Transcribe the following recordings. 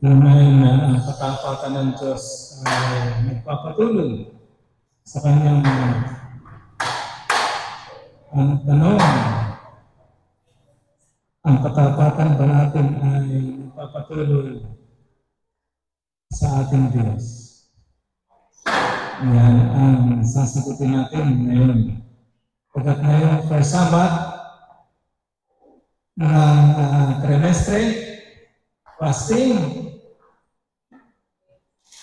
Tunay na ang katapatan ng Diyos ay nagpapatuloy sa kanyang ang tanong, ang katapatan ba natin ay nagpapatuloy sa ating Diyos? Yan ang sasagutin natin ngayon. Pagkat ngayong first Sabbath ng trimestre, fasting,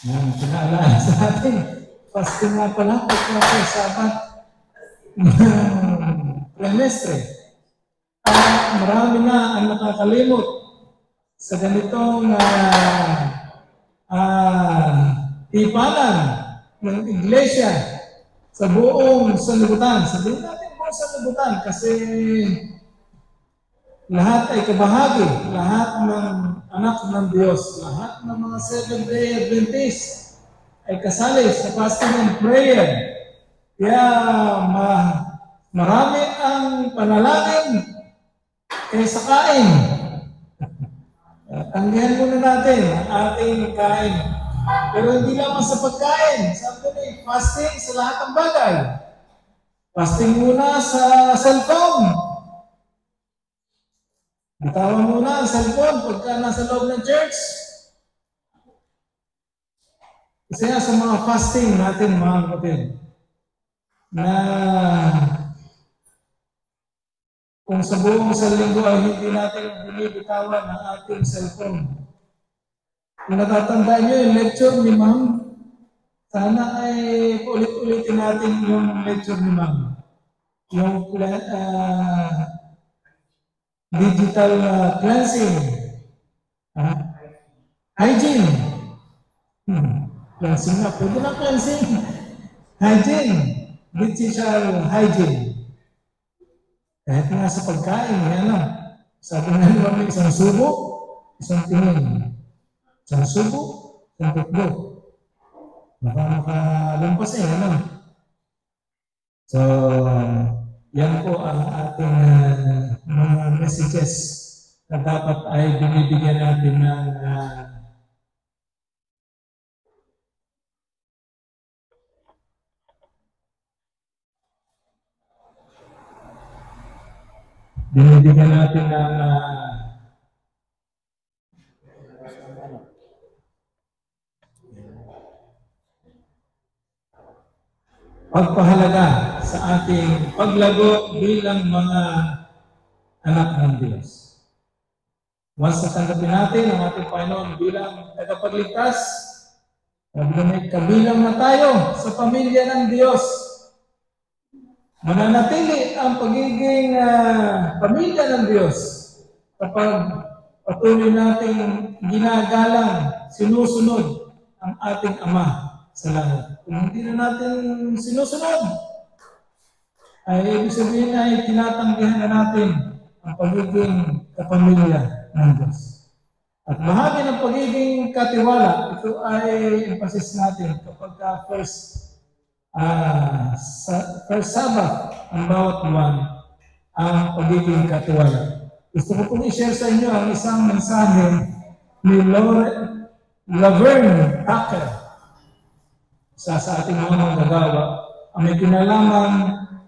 yan, pinaalala sa atin, fasting nga pala, pagka first Sabbath trimestre. Marami na ang nakakalimot sa ganitong tipanan ng iglesia sa buong sanlibutan. Sabihin natin buong sanlibutan kasi lahat ay kabahagi, lahat ng anak ng Diyos, lahat ng mga Seventh-day Adventists ay kasali sa fasting and prayer. Kaya marami ang panalangin kaysa kain. Tanggihan muna natin ang ating kain. Pero hindi lamang sa pagkain. Sabi ko fasting sa lahat ng bagay. Fasting muna sa cellphone. Bitawan muna ang cellphone pagka nasa loob ng church. Kasi sa mga fasting natin, mga kapatid, na kung sa buong isang linggo ay hindi natin binibitawan ang ating cellphone. Kung natatandaan nyo yung lecture ni Ma'am, sana ay ulit-ulitin natin yung lecture ni Ma'am. Yung digital cleansing. Hygiene. Cleansing na. Pwede na cleansing. Hygiene. Digital hygiene. Kahit nga sa pagkain, sabi nga naman may isang subo, isang tingin. Isang subo, isang tukbo. Baka makalampas So, yan po ang ating mga na dapat ay binibigyan natin ng pagpahalaga sa ating paglago bilang mga anak ng Diyos. Once natanggapin natin ang ating Panginoon bilang tagapagligtas, kabilang na tayo sa pamilya ng Diyos. Mananatili ang pagiging pamilya ng Diyos kapag patuloy nating ginagalang, sinusunod ang ating Ama sa langit. Kung hindi na natin sinusunod, ay ibig sabihin ay tinatanggihan na natin ang pagiging kapamilya ng Diyos. At bahagi ng pagiging katiwala, ito ay emphasis natin kapag first Sabbath ang bawat buwan ang pagiging katiwala. Gusto ko pong i-share sa inyo ang isang mensahe ni Laverne Tucker sa ating mga manggagawa ang may kinalaman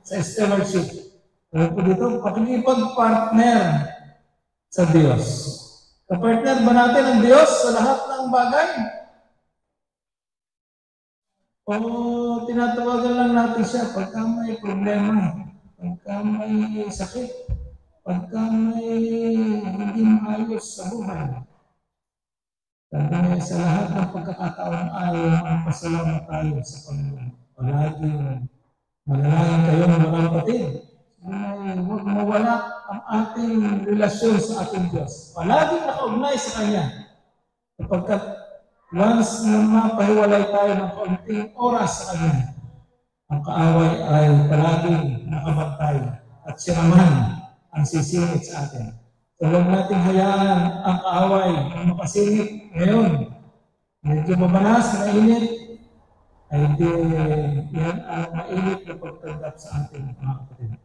sa stewardship. Pero po dito, pakikipag-partner sa Diyos. Kapartner ba natin ang Diyos sa lahat ng bagay? O tinatawagan lang natin siya pagka may problema, pagka may sakit, pagka may hindi maayos sa buhay. Sabi sa lahat ng pagkakataon ay magpasalamat tayo sa Panginoon. Palaging manalangin kayong mga kapatid. Huwag mawala ang ating relasyon sa ating Diyos. Palaging nakaugnay sa Kanya. Kapagkat once na mapahiwalay tayo ng kaunting oras sa Kanya, ang kaaway ay palaging nakabantay at siya naman ang sisingit sa atin. So, huwag natin hayaan ang kaaway ang makasingit ngayon. Medyo mabanas, mainit, ay hindi yan ang mainit na pagtanggap sa ating mga kapatid.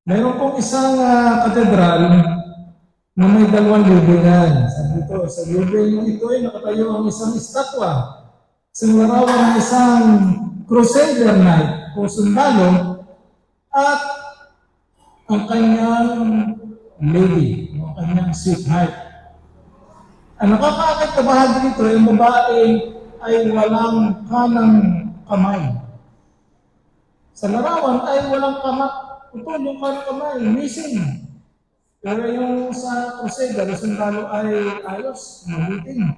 Mayroon pong isang katedral na may 2 libingan. Sabi ito, sa libing ito ay nakatayo ang isang estatwa sa larawan ng isang Crusader Knight o sundalo at ang kanyang lady, ang kanyang sweetheart. Ang nakakaakit na bahagi nito, yung babae ay walang kanang kamay. Sa larawan ay walang utol yung kanang kamay, missing. Pero yung sa Crusader, yung sundalo ay ayos, mabuting.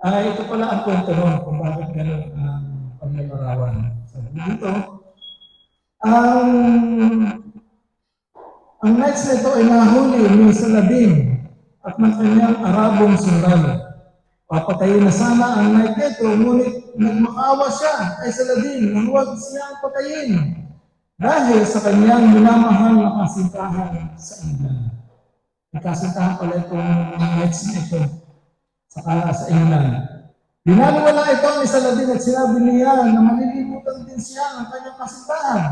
Ito pala ang kwento nun kung bakit gano'n ang paglalarawan. Sabi dito, ang knights na ito ay nahuli ni Saladin at ng kanyang Arabong sundalo. Papatayin na sana ang knight nito, ngunit nagmakaawa siya kay Saladin na huwag siyang patayin dahil sa kanyang minamahal na kasintahan sa England. May kasintahan pala itong knights na ito sa England. Binaliwala ito ni Saladin at sinabi niya na malilimutan din siya ng kanyang kasintahan.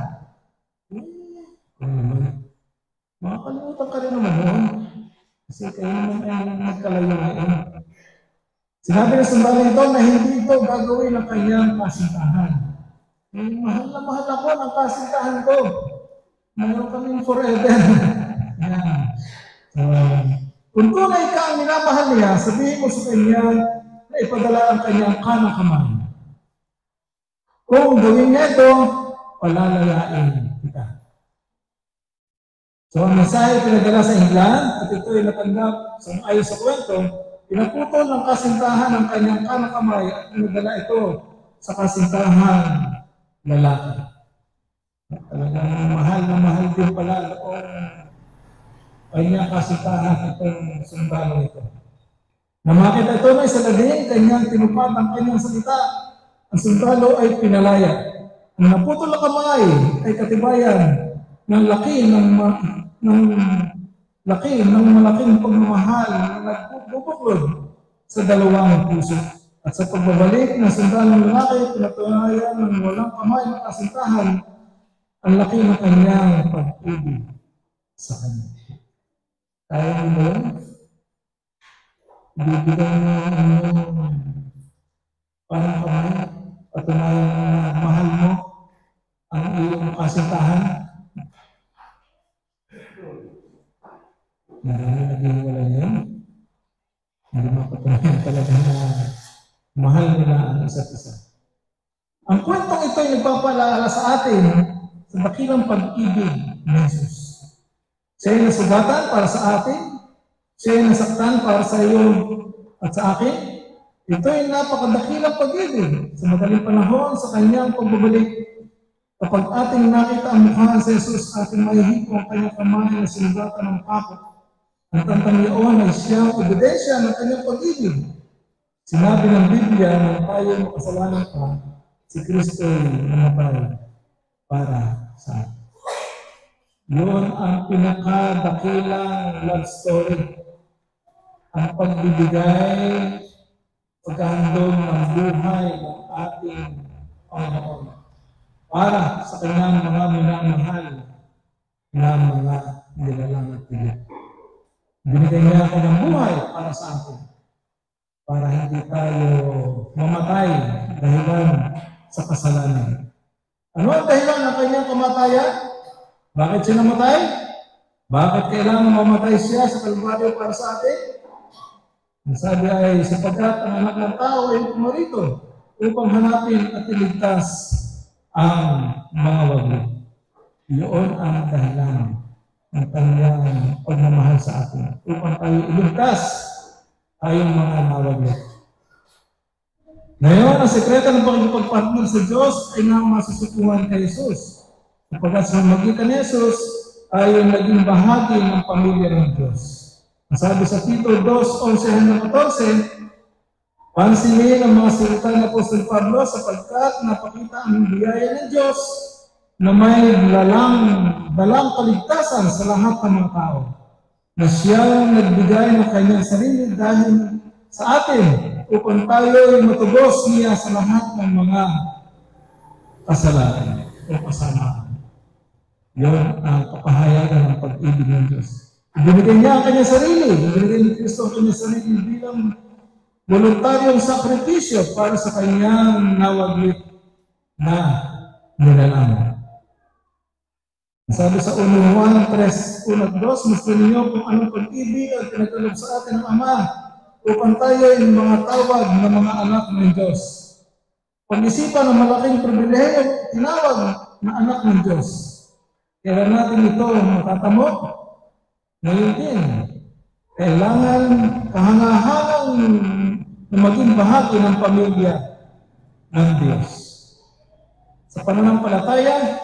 Makakalimutan ka rin naman noon. Kasi kayo naman ay nagkalayo ngayon. Sinabi ng sundalo ito na hindi ito gagawin ng kanyang kasintahan. Mahal na mahal ako ng kasintahan ko. Mayroon kaming forever. Kung tunay ka ang minamahal niya, sabihin mo sa kanya na ipadala ang kanyang kanang kamay. Kung gawin niya ito, palalayain kita. So, ang mensahe pinadala sa England, at ito ay natanggap ayon sa kwento, pinaputol ng kasintahan ng kanyang kanang kamay at pinadala ito sa kasintahan lalaki. Talagang mahal na mahal din pala noong kanyang kasintahan itong sundalo ito. Namakita ito na Saladin, kanyang tinupad ang kanyang salita. Ang sundalo ay pinalaya. Ang naputol na kamay ay katibayan ng laki ng malaking pagmamahal na nagbubuklod sa dalawang puso. At sa pagbabalik ng sundalong lalaki, pinatunayan ng walang kamay na kasintahan ang laki ng kanyang pag-ibig sa kanya. Kaya mo ba yun? Bibigay mo ang inyong parang kamay, patunayan na mahal mo ang iyong kasintahan. Marami naghiwalay yun. Hindi mapatunayan talaga na mahal nila ang isa't isa. Ang kwentong ito ay nagpapaalala sa atin sa dakilang pag-ibig ni Jesus. Siya ay nasugatan para sa atin, siya ay nasaktan para sa iyo at sa akin. Ito ay napakadakilang pag-ibig sa madaling panahon sa kanyang pagbabalik. Kapag ating nakita ang mukha sa Jesus, ating mahihipo ang kanyang kamay na sinugatan ng pakot. Ang tantang iyon ay siyang ebidensya ng kanyang pag-ibig. Sinabi ng Biblia na tayo makasalanan pa, si Kristo ay namatay para sa atin. Yun ang pinakadakilang love story. Ang pagbibigay, paghahandog ng buhay ng ating Panginoon para sa kanyang mga minamahal na mga nilalang at pilit. Binigay niya ako ng buhay para sa atin, para hindi tayo mamatay dahilan sa kasalanan. Ano ang dahilan ng kanyang kamatayan? Bakit siya namatay? Bakit kailangan mamatay siya sa Kalbaryo para sa atin? Ang sabi ay, sapagkat ang anak ng tao ay pumarito upang hanapin at iligtas ang mga wagli. Iyon ang dahilan ng kanyang pagmamahal sa atin, upang tayo iligtas tayong mga nawagli. Ngayon, ang sekreto ng pagpagpartner sa Diyos ay nang masusukuhan kay Jesus. Kapag sa magitan ni Jesus ay naging bahagi ng pamilya ng Diyos. Sabi sa Tito 2:11-14, pansinin ang mga salita ng Apostol Pablo sapagkat napakita ang biyaya ng Diyos na may dalang kaligtasan sa lahat ng mga tao, na siyang nagbigay ng kanyang sarili dahil sa atin upang tayo ay matubos niya sa lahat ng mga kasalanan o kasalanan. Yun ang kapahayagan ng pag-ibig ng Diyos. Ibinigay niya ang kanyang sarili. Ibinigay ni Kristo ang kanyang sarili bilang voluntaryong sakripisyo para sa kanyang nawaglit na nilalang. Sabi sa 1 Juan 3:1-2, gusto ninyo kung anong pag-ibig ang pinagkaloob sa atin ng Ama upang tayo ay mga tawag ng mga anak ng Diyos. Pag-isipan ng malaking pribilehiyo, tinawag na anak ng Diyos. Kailan natin ito matatamo? Ngayon din, kailangan kahangahangang na maging bahagi ng pamilya ng Diyos. Sa pananampalataya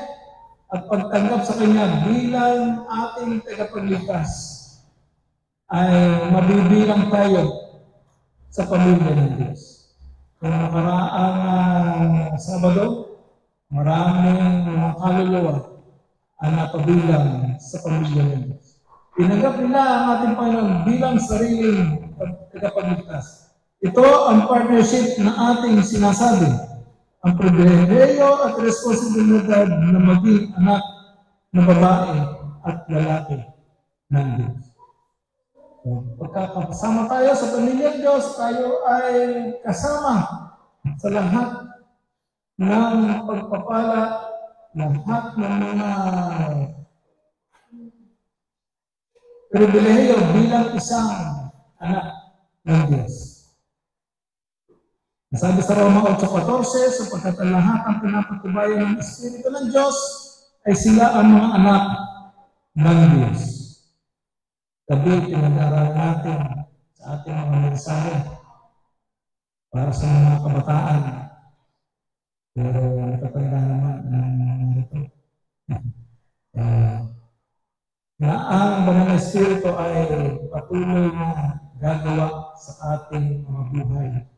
at pagtanggap sa Kanya bilang ating tagapagligtas, ay mabibilang tayo sa pamilya ng Diyos. Kung nakaraang Sabado, maraming mga kaluluwa ang napabilang sa pamilya ng Diyos. Tinanggap nila ang ating Panginoon bilang sariling tagapagligtas. Ito ang partnership na ating sinasabi. Ang pribilehiyo at responsibilidad na maging anak na babae at lalaki ng Diyos. Pagkakasama tayo sa pamilyang Diyos, tayo ay kasama sa lahat ng pagpapala, lahat ng mga pribilehiyo bilang isang anak ng Diyos. Sabi sa Roma 8:14, sapagkat ang lahat ang pinapatubayan ng Espiritu ng Diyos ay sila ang mga anak ng Diyos. Gabi, pinag-aaralan natin sa ating mga mensahe para sa mga kabataan. Pero natatanda naman ang ito. Na ang Banal na Espiritu ay patuloy na gagawa sa ating mga buhay.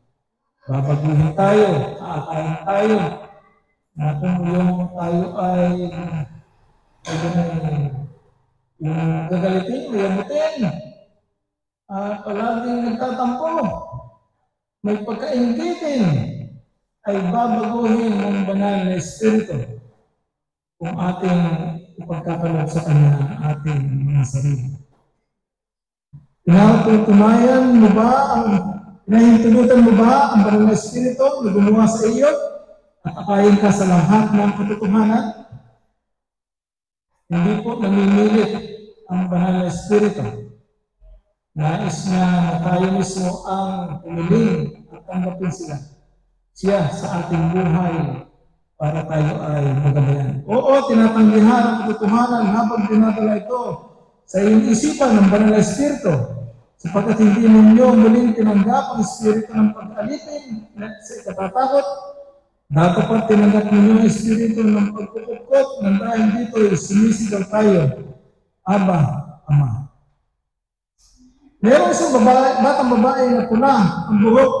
Babaguhin tayo, aakayin tayo, na kung yung tayo ay yung gagalitin, liyamutin, palaging nagtatampo, may pagkaingitin, ay babaguhin ng Banal na Espiritu kung ating ipagkakaloob sa Kanya ang ating mga sarili. Pinatutunayan mo ba pinahintulutan mo ba ang Banal na Espiritu na gumawa sa iyo at akayin ka sa lahat ng katotohanan? Hindi po namimilit ang Banal na Espiritu. Nais niya na tayo mismo ang pumiling at tanggapin siya sa ating buhay para tayo ay magabayan. Oo, tinatanggihan ang katotohanan habang dinadala ito sa iyong isipan ng Banal na Espiritu, sapagkat hindi ninyo muling tinanggap ang Espiritu ng pag-alipin sa ikatatakot. Dapat tinanggap ninyo ang Espiritu ng pagkukukot ng dahil dito ay sumisigaw tayo, Aba, Ama. Mayroong isang batang babae na pula ang buhok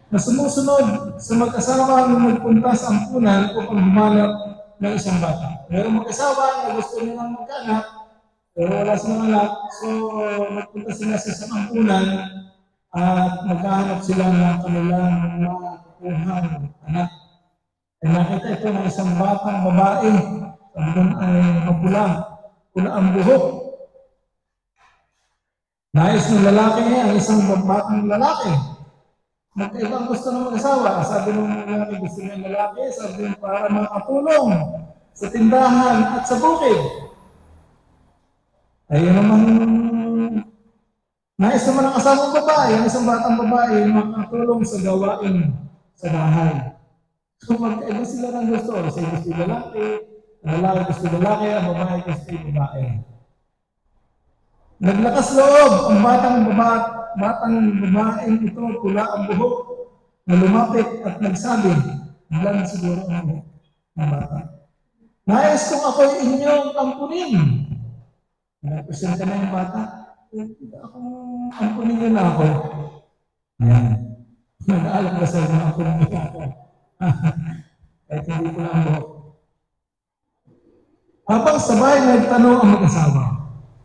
na sumusunod sa mag-asawa na magpunta sa ampunan upang humanap ng isang bata. Mayroong mag-asawa na gusto nilang magkaanak, pero wala silang anak, so magpunta sila sa isang ampunan at maghahanap sila ng kanilang makukuhang anak. Ay nakita ito ng isang batang babae, ang doon ay mapula ang buhok. Nais ng lalaki ang isang batang lalaki. Magkaibang gusto ng mag-asawa. Sabi ng lalaki, gusto ng lalaki, sabi ng para makatulong sa tindahan at sa bukid. Ayun naman, nais naman ang asawang babae, ang isang batang babae, makatulong sa gawain sa bahay. So magkaiba sila ng gusto. Isa gusto yung lalaki, ang lalaki gusto yung lalaki, ang babae gusto yung babae. Naglakas loob ang batang babaeng ito, pula ang buhok, na lumapit at nagsabi, lang siguro ang buhok ng bata. Nais kung ako'y inyong ampunin. Nagpresenta na yung bata. Ampunin niyo na ako. Yan. Nag-aalam ka sa'yo na ampunin niyo ako. Kahit hindi ko na ang buhok. Habang sabay nagtanong ang mag-asawa,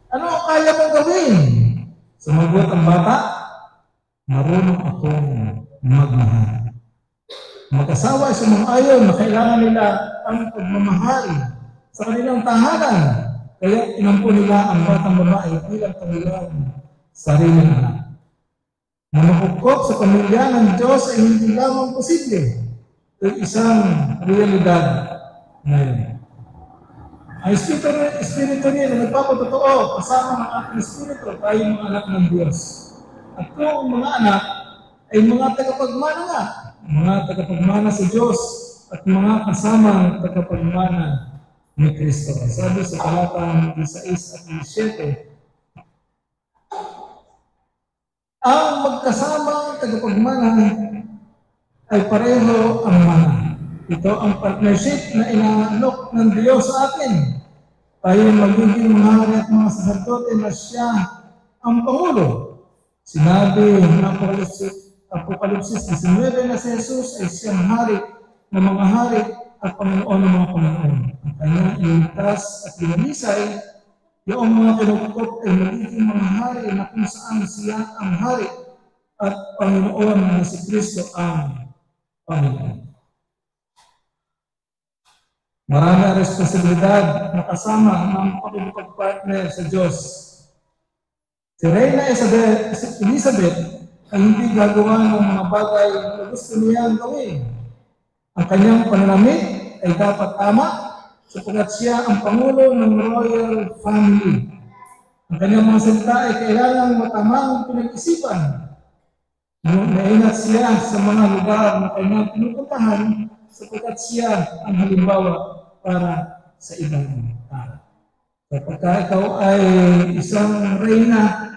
ano ang kaya mong gawin? Sumagot ang bata, marunong akong magmahal. Mag-asawa ay sumang-ayon na kailangan nila ang pagmamahal sa kanilang tahanan. Kaya inampun nila ang batang babae bilang kanilang sariling anak. Manukukop sa pamilya ng Diyos ay hindi lamang posible. Ito isang realidad ngayon. Ang Espiritu rin na nagpapatotoo kasama ng ating Espiritu tayo mga anak ng Diyos. At kung ang mga anak ay mga tagapagmana nga, mga tagapagmana sa Diyos at mga kasamang tagapagmana ni Kristo. Sabi sa talatang 16 at 17, ang magkasamang tagapagmana ay pareho ang mana. Ito ang partnership na inaalok ng Diyos sa atin. Tayo magiging mga hari at mga saserdote na siya ang Pangulo. Sinabi ng Apokalipsis 19 na si Jesus ay siyang hari ng mga hari at Panginoon ng mga Panginoon. Ang kanyang iligtas at binalisay, yung mga kinukupot ay magiging mga hari na kung saan siya ang hari at Panginoon na si Kristo ang Panginoon. Marami ang responsibilidad na kasama ng pakikipag-partner sa Diyos. Si Reyna Elizabeth ay hindi gagawa ng mga bagay na gusto niya gawin. Ang kanyang pananamit ay dapat tama sapagkat siya ang Pangulo ng Royal Family. Ang kanyang mga salita ay kailangang matamang pinag-isipan. Naingat siya sa mga lugar na kanyang pinupuntahan sapagkat siya ang halimbawa para sa ibang tao. Kapag ikaw ay isang reyna,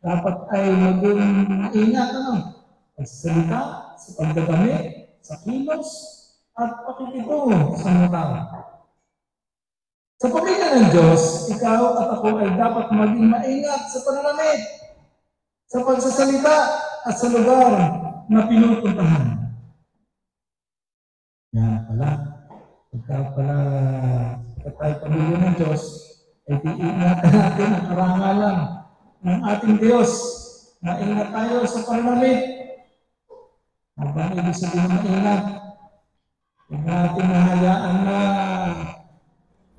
dapat ay maging maingat pagsasalita, sa pagdadamit, sa kilos, at pakikitungo sa mga tao. Sa pamilya ng Diyos, ikaw at ako ay dapat maging maingat sa pananamit, sa pagsasalita, at sa lugar na pinupuntahan. Yan pala. Pagka tayo pamilya ng Diyos, ay diingatan natin ang karangalan ng ating Diyos. Maingat tayo sa pananamit. Habang ibig sabihin maingat, huwag natin nahayaan na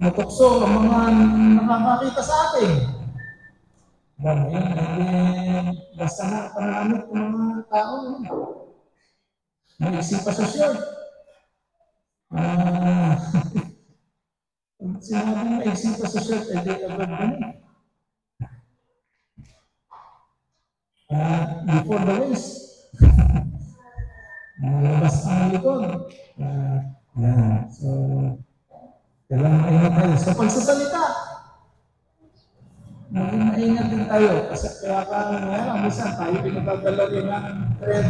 matukso ang mga nakakakita sa atin. Ngayon, basta na pananamit ng mga tao. May isip pa sa short. Sinabing may isip pa sa short, ay di agad ganun. Before the waist. Malabas ang likod. So, kailangan maingat tayo. Sa pagsasalita, maging maingat din tayo. Kasi kaya minsan tayo pinagdadala rin ng trend.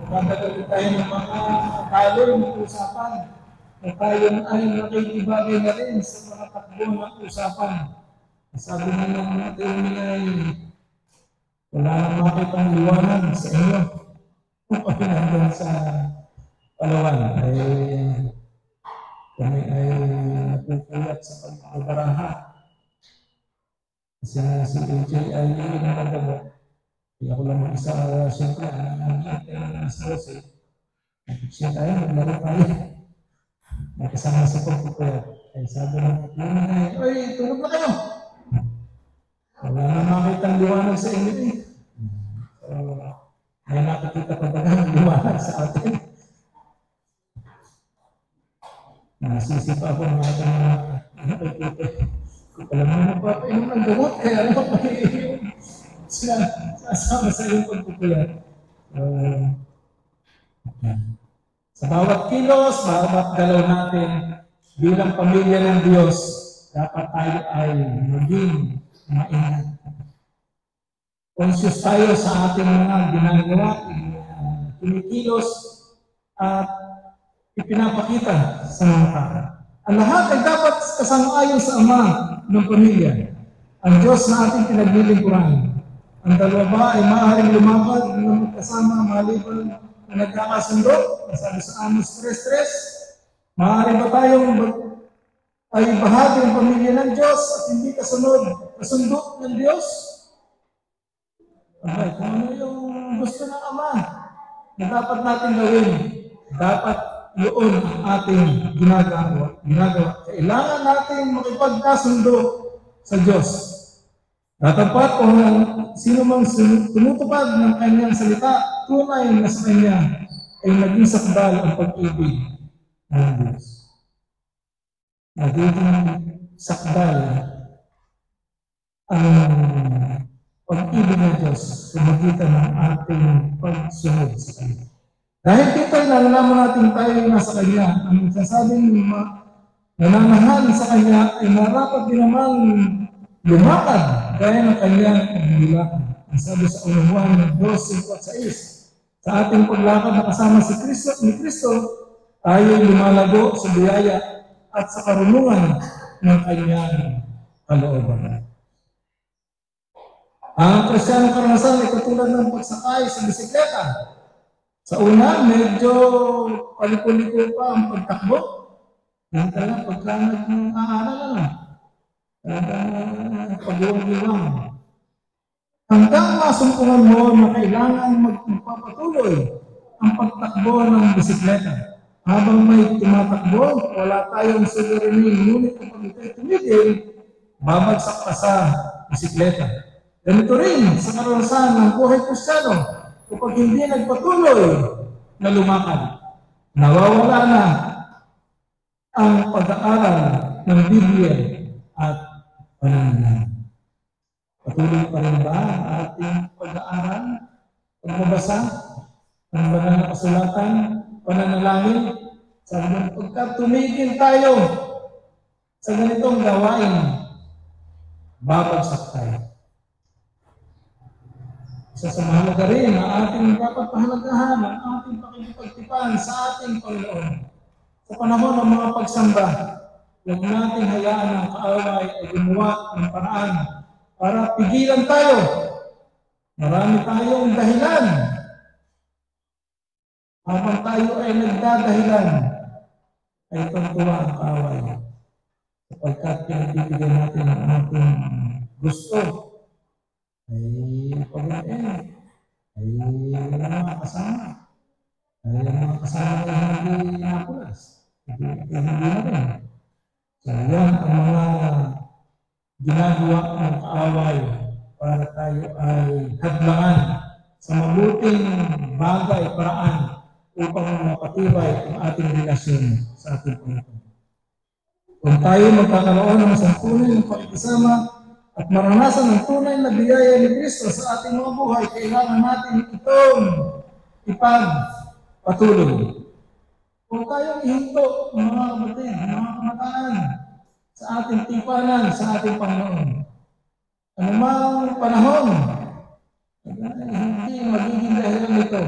Pinagdadala rin tayo ng mga kaloy ng usapan. Na tayo ay nakikibagay na rin sa mga takbo ng usapan. Sabi nga ng mga teomi ay wala nang makitang liwanag sa inyo. Kung nandun sa Palawan ay kami ay napupulat sa pagbabaraha. Kasi si AJ ay inagabo. Kaya ako lang mag-isa, siyempre, ang isa siya tayo, maglaro tayo. Nakasama sa pagpupulat. Ay sabi ng ay, oy, tulog na kayo! Wala na makitang liwanag sa inyo eh. So, may nakikita pa ba ng liwanag sa atin? Nasisipa ako ng ating nakikita. Alam mo na pa, inom ng gamot, kaya ano pa sila kasama sa iyong pagpupulat. Sa bawat kilos, bawat galaw natin, bilang pamilya ng Diyos, dapat tayo ay maging maingat. Conscious tayo sa ating mga ginagawa, kinikilos, at ipinapakita sa mga tao. Ang lahat ay dapat kasang-ayon sa Ama ng pamilya. Ang Diyos na ating pinaglilingkuran. Ang dalawa ba ay maaaring lumakad ng magkasama maliban na nagkakasundo? Sabi sa Amos 3:3, maaari ba tayong ay bahagi ng pamilya ng Diyos at hindi kasundo ng Diyos? Okay, kung ano yung gusto ng Ama na dapat natin gawin, dapat yun ang ating ginagawa. Kailangan natin makipagkasundo sa Diyos. Tatapat kung sino mang tumutupad ng kanyang salita, tunay na sa kanya ay naging sakdal ang pag-ibig ng Diyos. Naging sakdal ang pag-ibig ng Diyos sa magitan ng ating pagsunod sa Kanya. Dahil dito ay nalalaman natin tayo nasa Kanya, ang sasabing nananahan sa Kanya ay narapat din naman lumakad gaya ng Kanyang paglilakad. Ang sabi sa Unamuan ng 12:6, sa ating paglakad na kasama ni Kristo, tayo lumalago sa biyaya at sa karunungan ng Kanyang kalooban. Ang Kristiyanong karanasan ay katulad ng pagsakay sa bisikleta. Sa una, medyo paliko-liko pa ang pagtakbo. Yan talaga, pagka nag-aaral na. Pag-iwang-iwang. Hanggang masumpungan mo na kailangan magpapatuloy ang pagtakbo ng bisikleta. Habang may tumatakbo, wala tayong suliranin. Ngunit kung ito'y tumigil, babagsak pa sa bisikleta. Ganito rin sa karanasan ng buhay Kristiyano. Kapag hindi nagpatuloy na lumakad, nawawala na ang pag-aaral ng Biblia at pananalig. Patuloy pa rin ba ang ating pag-aaral, pagbabasa ng banal na kasulatan, pananalangin? Sabi ng pagka tumigil tayo sa ganitong gawain, babagsak tayo. Isa sa mahalaga rin ang ating dapat pahalagahan ang ating pakikipagtipan sa ating Panginoon. Sa panahon ng mga pagsamba, huwag nating hayaan ang kaaway ay gumawa ng paraan para pigilan tayo. Marami tayong dahilan. Habang tayo ay nagdadahilan, ay tuntua ang kaaway. Sapagkat pinagbibigyan natin ang ating gusto, ay pagkain, ay mga kasama. Ay mga kasama ay hindi napulas. Hindi na rin. So yan ang mga ginagawa ng kaaway para tayo ay hadlangan sa mabuting bagay, paraan upang mapatibay ang ating relasyon sa ating Panginoon. Kung tayo magkakaroon ng isang tunay ng pakikisama at maranasan ng tunay na biyaya ni Kristo sa ating mga buhay, kailangan natin itong ipagpatuloy. Kung tayong ihinto, mga kapatid, mga kamataan, sa ating tipanan, sa ating Panginoon, anumang panahon, hindi magiging dahilan nito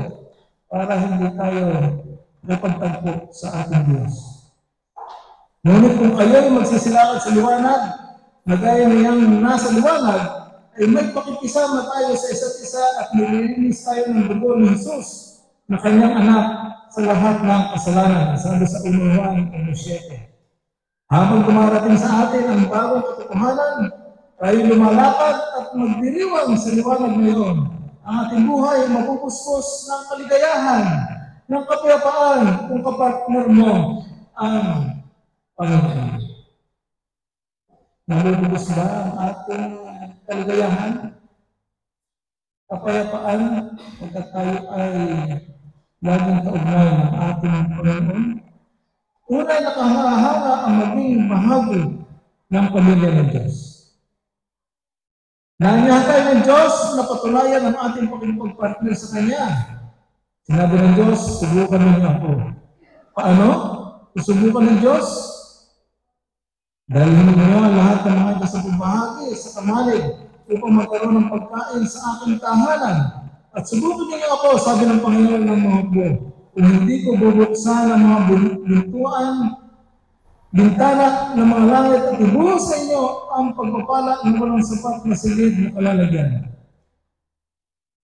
para hindi tayo napagtagpo sa ating Diyos. Ngunit kung kayo'y magsisilakad sa liwanag, na gaya niyang nasa liwanag, ay may pakikisama tayo sa isa't isa at nililinis tayo ng dugo ni Jesus na kanyang anak sa lahat ng kasalanan, sabi sa 1 Juan 1:7. Habang dumarating sa atin ang bagong katotohanan, tayo lumalakad at magdiriwang sa liwanag ngayon. Ang ating buhay ay mapupuspos ng kaligayahan, ng kapayapaan kung kapartner mo ang Panginoon. Nalulubos ba ang ating kaligayahan, kapayapaan, pagkat tayo ay laging kaugnay ng ating Panginoon? Unay nakahanga ang maging bahagi ng pamilya ng Diyos. Nanyahatay ng Diyos na patunayan ang ating pakikipagpartner sa Kanya. Sinabi ng Diyos, subukan ninyo ako. Paano? Susubukan ng Diyos? Dalhin ninyo ang lahat ng mga kasabong bahagi sa kamalig upang magkaroon ng pagkain sa aking tahanan. At subukan ninyo ako, sabi ng Panginoon ng mga hukbo, kung hindi ko bubuksan ang mga bintana ng mga langit at ibuhos sa inyo ang pagpapala ng walang sapat na silid na kalalagyan.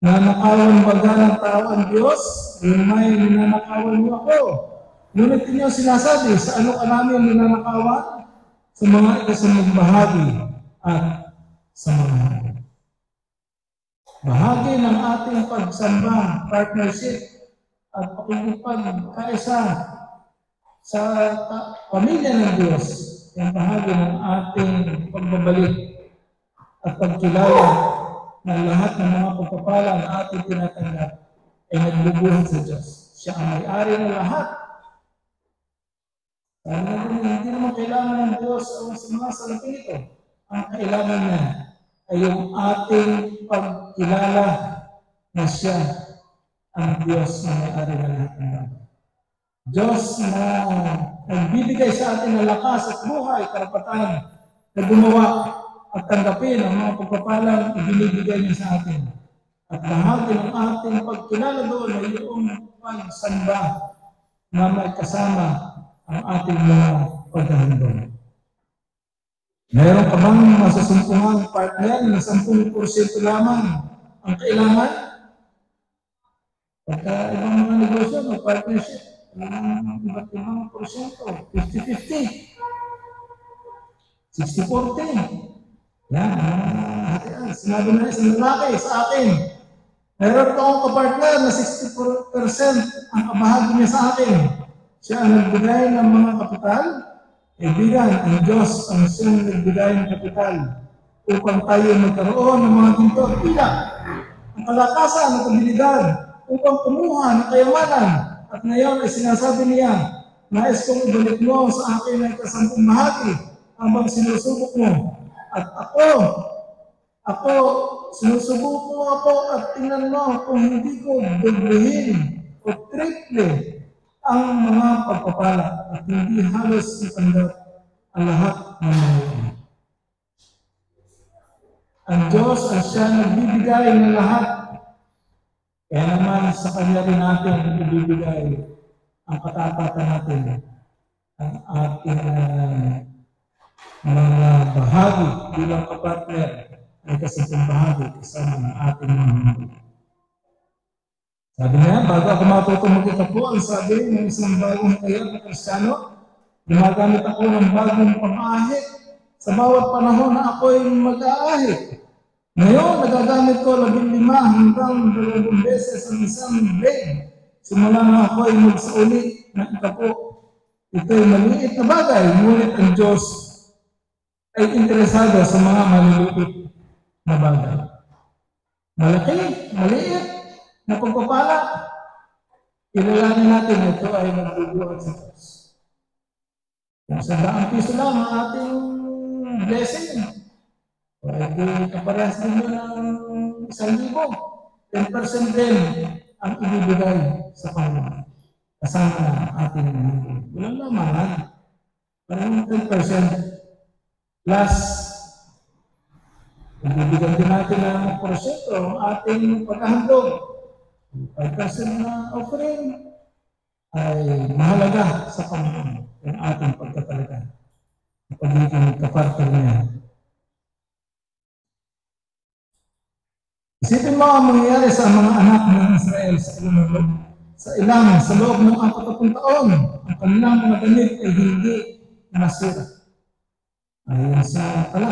Nanakawan baga ng tao ang Diyos, yung may ninanakawan niyo ako. Ngunit ninyo sinasabi, sa ano ka namin ninanakawan? Sa mga ikasamang bahagi at sa mga hapon. Bahagi ng ating pagsamba, partnership, at pakikipagkaisa sa pamilya ng Diyos, yung bahagi ng ating pagbabalik at pagkilala ng lahat ng mga pagpapala na ating tinatanggap ay nagbubuhat sa Diyos. Siya ang may-ari ng lahat. Hindi naman kailangan ng Diyos ang mga salapin ito. Ang kailangan niya ay yung ating pagkilala na siya ang Diyos na may-ari ng lahat ng bagay. Diyos na nagbibigay sa atin ng lakas at buhay, karapatan na gumawa at tanggapin ang mga pagpapalang ibinibigay niya sa atin. At bahagi ng ating pagkilala doon ay yung pagsamba na may kasama ang ating mga paghahandog. Mayroon ka bang masusumpungang partner na 10% lamang ang kailangan? Pagka ibang mga negosyo, mag-partnership, iba't ibang porsyento, 50-50, 60-40. Yan, sinabi na isang lalaki sa akin, mayroon akong kapartner na 60% ang kabahagi niya sa akin. Siya ang nagbigay ng mga kapital, kaibigan, ang Diyos ang siyang nagbigay ng kapital upang tayo magkaroon ng mga ginto at pilak, ang kalakasan at abilidad upang kumuha ng kayamanan. At ngayon ay sinasabi niya, nais kong ibalik mo sa akin ang kasampung bahagi habang sinusubok mo. At ako, sinusubok mo ako at tingnan mo kung hindi ko doblehin o triple ang mga pagpapala at hindi halos itanggap ang lahat ng mga ito. Ang Diyos ay siya nagbibigay ng lahat. Kaya naman sa Kanya rin natin ibibigay ang katapatan natin, ang ating mga bahagi bilang kapartner ay kasampung bahagi kasama ng ating mga hanggang. Sabi niya, bago ako matutong magkitapo, ang sabi ng isang bagong kaya na Kristiyano, gumagamit ako ng bagong pang-ahit sa bawat panahon na ako'y mag-aahit. Ngayon, nagagamit ko 15 hanggang 20 beses ang isang blade. Simula na ako ay magsauli na itapo. Ito'y maliit na bagay, ngunit ang Diyos ay interesado sa mga maliliit na bagay. malaki, maliit, na pagpapala, kilalanin natin na ito ay magbubuhat sa Diyos. Kung 100 piso lang ang ating blessing, o hindi kaparehas din yun ng 1,000. 10% din ang ibibigay sa Panginoon. Kasama na ang ating nangyay. Walang laman. Parang 10%. Plus, ibibigyan din natin ng porsyento ang ating paghahandog. 5% na offering ay mahalaga sa Panginoon ang ating pagtatalaga. Ang pagiging kapartner niya. Isipin mo ang mangyayari sa mga anak ng Israel sa loob ng 40 taon. Ang kanilang mga damit ay hindi nasira. Ayon sa pala.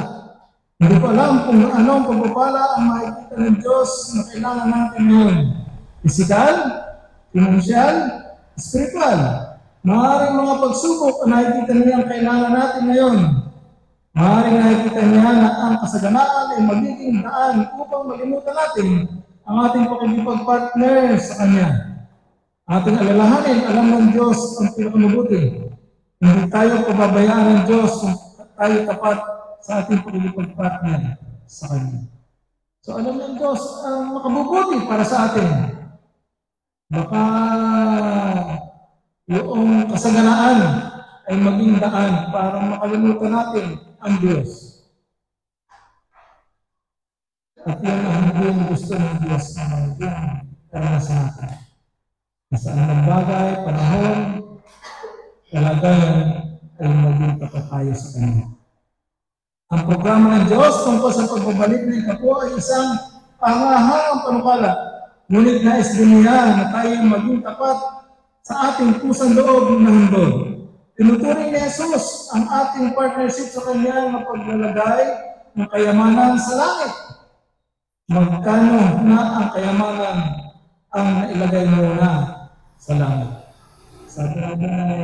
Hindi ko alam kung anong pagpapala ang makikita ng Diyos na kailangan natin ngayon. Physical, financial, spiritual. Maaaring mga pagsubok ang nakikita niya ang kailangan natin ngayon. Maaaring nakikita niya na ang kasaganaan ay magiging daan upang malimutan natin ang ating pakikipag-partner sa Kanya. Ating alalahanin, alam ng Diyos ang pinakamabuti. Hindi tayo pababayaan ng Diyos kung tayo tapat sa ating pakikipag-partner sa Kanya. So alam ng Diyos ang makabubuti para sa atin. Baka yung kasaganaan ay maging daan para makalimutan natin ang Diyos. At yan ang hindi gusto ng Diyos na maging karanasan natin. Saan ang bagay, panahon, kalagayan ay maging tapat tayo sa Kanya. Ang programa ng Diyos tungkol sa pagbabalik ng kapwa ay isang pangahangang panukala. Ngunit nais din niya na tayo maging tapat sa ating pusang loob ng handog. Tinuturing ni Jesus ang ating partnership sa Kanya na paglalagay ng kayamanan sa langit. Magkano na ang kayamanan ang nailagay mo na sa langit? Sabi natin ay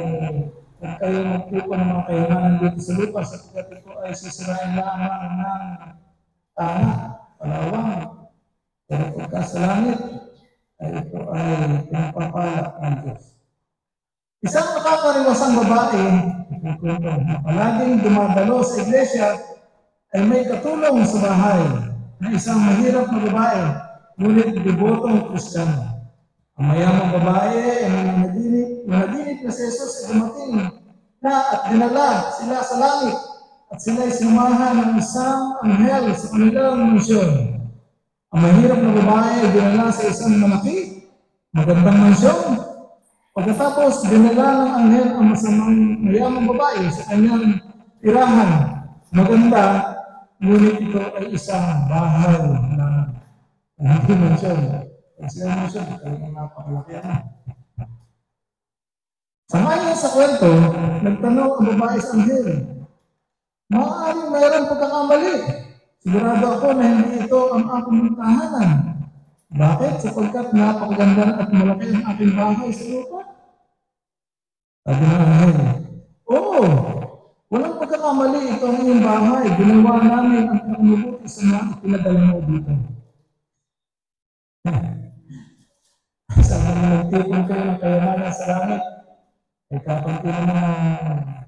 kung kayo magpupo ng mga kayamanan dito sa lupa, sapagkat ito ay sisirain lamang ng tama, palawang. Pero pagka sa langit, ay ito ay pinapapala ng Diyos. Isang nakakariwasang babae, na palaging dumadalo sa iglesia, ay may katulong sa bahay na isang mahirap na babae, ngunit debotong Kristiyano. Ang mayamang babae ay nanaginip na si Jesus ay dumating na at dinala sila sa langit at sila ay sinumahan ng isang anghel sa kanilang mansyon. Ang mahirap na babae ay dinala sa isang malaki, magandang mansyon. Pagkatapos, dinala ng anghel ang masamang mayamang babae sa kanyang tirahan. Maganda, ngunit ito ay isang bahay na hindi mansyon. Kasi ang mansyon, talagang napakalaki yan. Sangayon sa kwento, nagtanong ang babae sa anghel, maaaring mayroon pagkakamali. Sigurado ako na hindi ito ang aking tahanan. Bakit? Sapagkat napakaganda at malaki ang aking bahay sa lupa. Sabi ng anghel, oo, walang pagkakamali ito ang iyong bahay. Ginawa namin ang pinakamubuti sa mga pinadala mo dito. Sabi na nagtipon kayo ng kayamanan sa langit, ay kapanti naman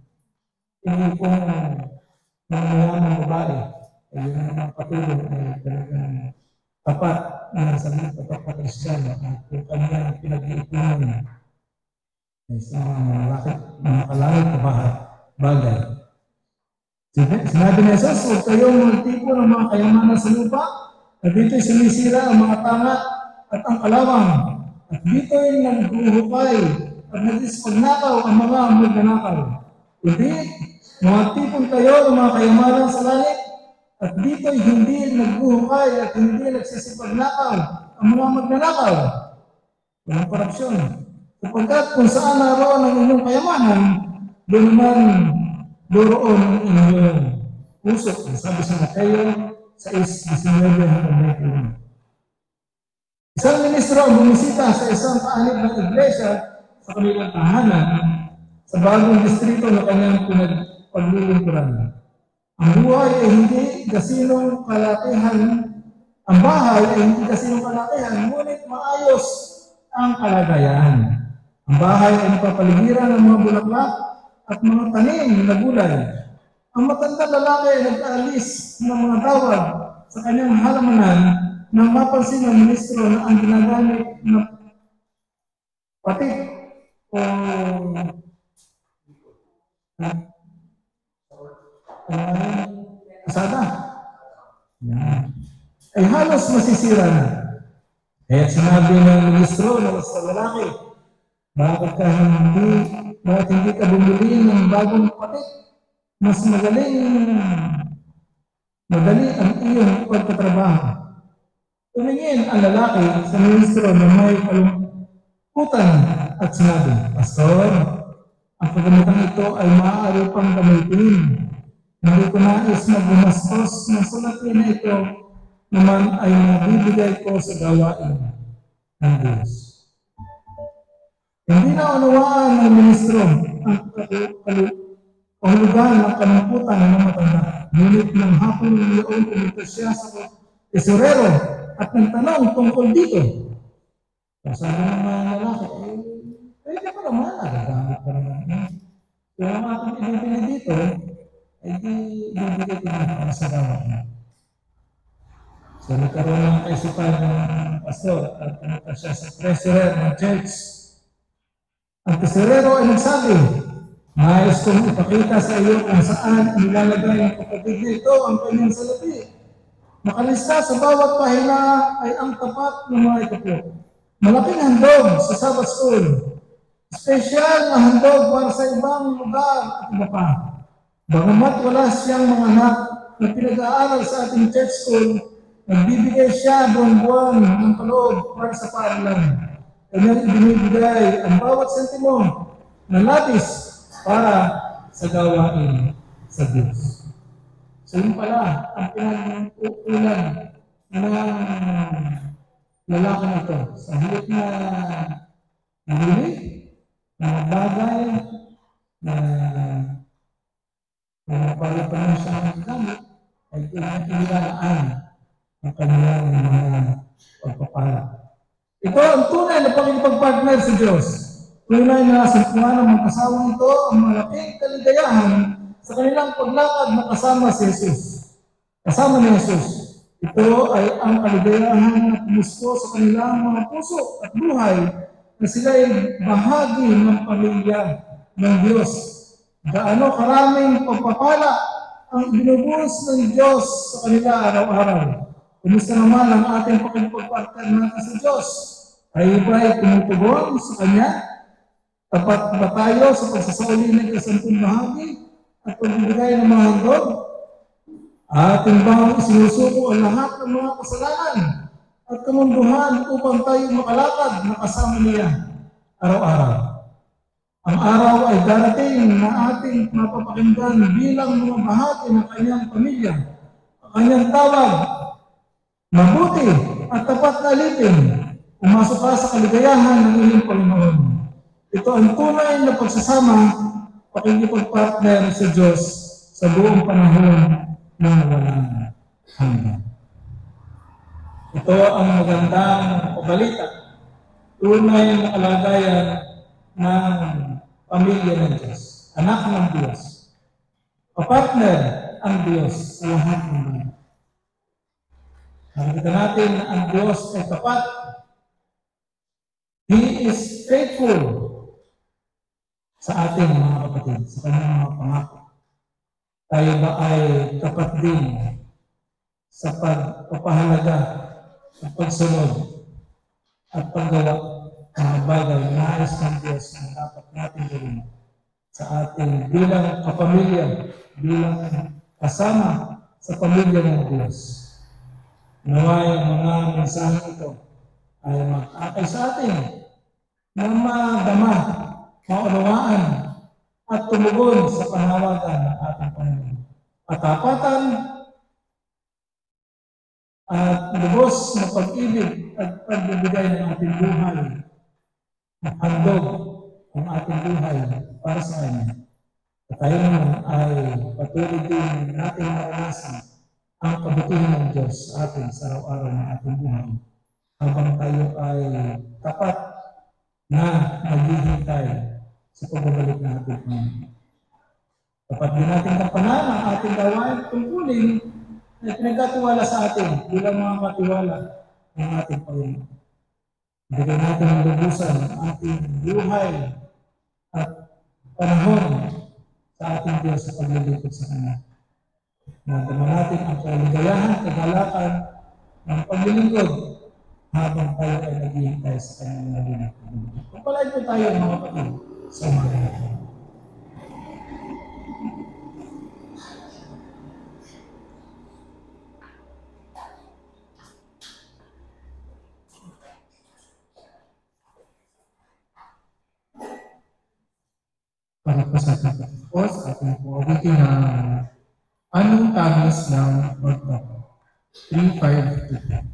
inipon ng mayamang babae. Ay yun naman patulong ay talagang tapat na sabi ng tapat na Kristiyano at kung kanyang pinag-iipunan ay sa mga nakalangit na bagay. Sinabi ni Jesus, huwag kayong magtipon ng mga kayamanan sa lupa at dito'y sumisira ang mga tanga at ang kalawang at dito'y naghuhukay at nagsipagnakaw ang mga magnanakaw. Hindi, magtipon kayo ng mga kayamanan sa langit at dito'y hindi naghuhukay at hindi nagsisipagnakaw ang mga magnanakaw. Walang korupsyon. Sapagkat kung saan naroon ang inyong kayamanan, doon naman doroon ang inyong puso. Sabi sa Mateo 6:19-21. Isang ministro ang bumisita sa isang kaanib ng iglesia sa kanilang tahanan sa bagong distrito na kanyang pinagpaglilingkuran. Ang buhay ay hindi gasinong kalatihan Ang bahay ay hindi kasi yung kalakihan, ngunit maayos ang kalagayan. Ang bahay ay napapaligiran ng mga bulaklak at mga tanim na gulay. Ang matandang lalaki ay nag-aalis ng mga tawag sa kanyang halamanan nang mapansin ng ministro na ang ginagamit na patik o kasada ay halos masisira na. Kaya sinabi ng ministro na sa lalaki, bakit hindi ka bumili ng bagong patik? Mas madali ang iyong pagtatrabaho. Tumingin ang lalaki sa ministro na may kalungkutan at sinabi, Pastor, ang kagamitan ito ay maaari pang gamitin. Hindi ko nais na gumastos ng salapi na ito naman ay mabibigay ko sa gawain ng Diyos. Hindi na unawaan ng ministro ang kahulugan ng kalungkutan ng matanda. Ngunit ng hapon niyoon pumunta siya sa tesorero at nagtanong tungkol dito. Sabi ng mga lalaki, pwede pa naman, nagagamit pa naman. Kaya ang ating ibibili dito, ay di bibigay ko na sa gawain. So nagkaroon ng kaisipan ng pastor at pumunta siya sa treasurer ng church. Ang tesorero ay nagsabi, nais kong ipakita sa iyo kung saan nilalagay ang kapatid nito ang kanyang salapi. Nakalista sa bawat pahina ay ang tapat ng mga ito. Malaking handog sa Sabbath School. Espesyal na handog para sa ibang lugar at iba pa. Bagamat wala siyang mga anak na pinag-aaral sa ating church school, nagbibigay siya buwan-buwan ng kaloob para sa paaralan. Kanyang ibinibigay ang bawat sentimo na labis para sa gawain sa Diyos. So yun pala ang pinag-uulan ng lalaki na ito. Sa halip na nahuli, na bagay, na para pa lang siya ng gamit, ay inilaan ang kanyang mga pagpapala. Ito ang tunay na pakikipagpartner sa Diyos. Tunay na sumpungan ng mga kasawang ito ang malaking kaligayahan sa kanilang paglakad na kasama si Jesus. Kasama ni Jesus. Ito ay ang kaligayahan na pumusko sa kanilang mga puso at buhay na sila ay bahagi ng pamilya ng Diyos. Gaano karaming pagpapala ang binubuhos ng Diyos sa kanila araw-araw. Kumusta naman ang ating pakikipagpartner natin sa Diyos? Ay ba'y tumutugon sa Kanya? Tapat ba tayo sa pagsasauli ng isang bahagi at pagbibigay ng mga handog? Ating bang isinusuko ang lahat ng mga kasalanan at kamunduhan upang tayo makalakad na kasama niya araw-araw? Ang araw ay darating na ating mapapakinggan bilang mga bahagi ng kanyang pamilya. Ang kanyang tawag, mabuti at tapat na alipin, pumasok ka sa kaligayahan ng iyong Panginoon. Ito ang tunay na pagsasama, pakikipagpartner sa Diyos sa buong panahon ng walang hanggan. Ito ang magandang pabalita. Tunay na kalagayan ng pamilya ng Diyos, anak ng Diyos. Kapartner ang Diyos sa lahat ng mga. Nakikita natin na ang Diyos ay tapat. He is faithful sa ating mga kapatid, sa kanyang mga pangako. Tayo ba ay tapat din sa pagpapahalaga at pagsunod at paggawa ng mga bagay na nais ng Diyos na dapat natin gawin sa ating bilang kapamilya, bilang kasama sa pamilya ng Diyos. Naway ang mga mensahe ito ay mag-akay sa atin na madama, maunawaan at tumugon sa panawagan ng ating Panginoon. Patapatan at lubos na pag-ibig at pagbibigay ng ating buhay, handog ang ating buhay para sa Kanya. At tayo naman ay patuloy din natin maranasan ang kabutihan ng Diyos sa atin sa araw-araw ng ating buhay habang tayo ay tapat na naghihintay sa pagbabalik ng ating Panginoon. Dapat din natin kapanan ang ating gawain tungkulin na pinagkatiwala sa atin bilang mga katiwala ng ating Panginoon. Bigay natin ang lubusan ng ating buhay at panahon sa ating Diyos sa paglilipot sa Kanya. Nagdama natin ang kaligayahan, kagalakan ng paglilingkod habang tayo ay naghihintay sa Kanyang nalinig. Kung pala ito tayo mga kapatid sa umaga natin. Para po sa ating pagkakos, ating po abutin na anong tamis ng Lord 352.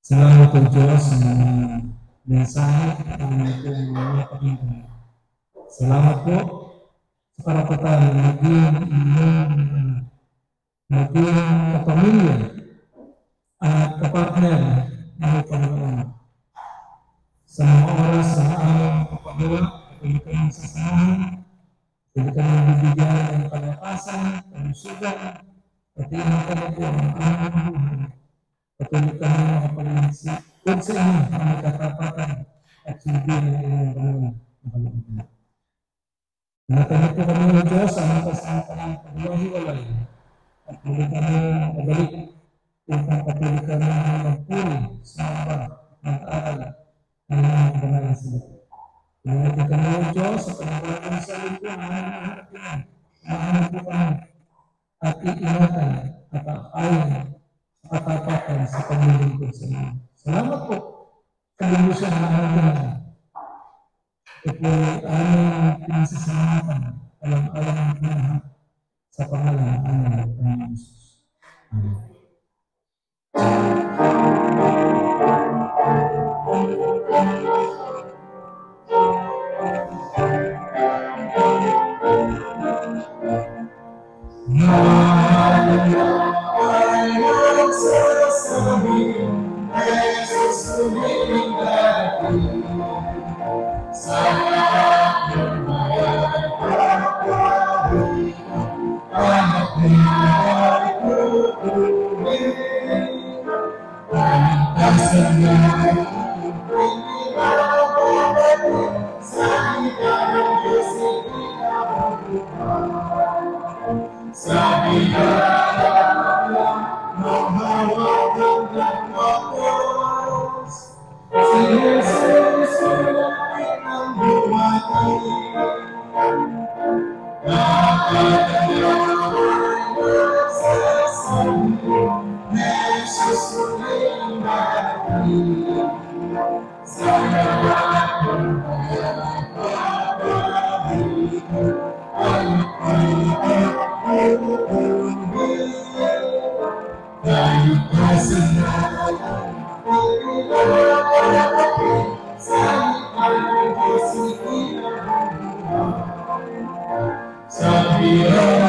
Salamat po Diyos sa mga mensahe ng ating mga Panginoon. Salamat po sa karapatan na maging kapamilya at kapartner ng Panginoon. Sa mga oras na aming kapagawa at ulit kayong sasamahan, Pwede kami bibigyan ng kalakasan, kalusugan, pati ang kami po ang aming buhay. Patuloy kami makapag-iisip kung sa inyo ang nagkatapatan at hindi ng inyong Panginoon na kalooban. Natanggap po kami ng Diyos ang kasampalang pagwahiwalay at muli kami makabalik upang patuloy kami magpuri sa mga mag-aaral ng mga banal na salita. Pinagin kami ng Diyos sa panagawang salin po ang aming harapan. Mahanap po kami at iingatan at ayon sa katapatan sa paglilingkod sa inyo. Salamat po sa lingusyan ng aming ginagawa. Ito ay aming pinasasalamatan alam-alam ng lahat sa pangalan ng aming Panginoon Jesus. Amen. Sabi